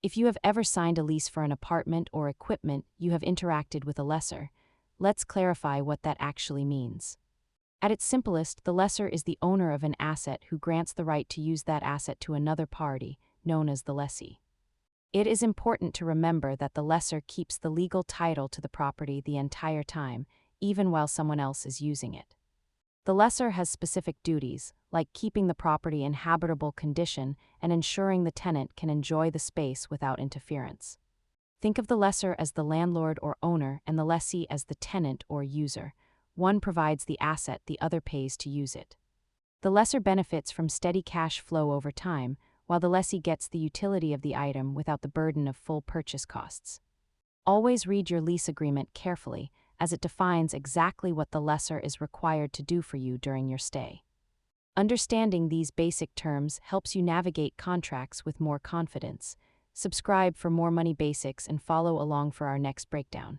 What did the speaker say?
If you have ever signed a lease for an apartment or equipment, you have interacted with a lessor. Let's clarify what that actually means. At its simplest, the lessor is the owner of an asset who grants the right to use that asset to another party, known as the lessee. It is important to remember that the lessor keeps the legal title to the property the entire time, even while someone else is using it. The lessor has specific duties, like keeping the property in habitable condition and ensuring the tenant can enjoy the space without interference. Think of the lessor as the landlord or owner and the lessee as the tenant or user. One provides the asset, the other pays to use it. The lessor benefits from steady cash flow over time, while the lessee gets the utility of the item without the burden of full purchase costs. Always read your lease agreement carefully, as it defines exactly what the lessor is required to do for you during your stay. Understanding these basic terms helps you navigate contracts with more confidence. Subscribe for more money basics and follow along for our next breakdown.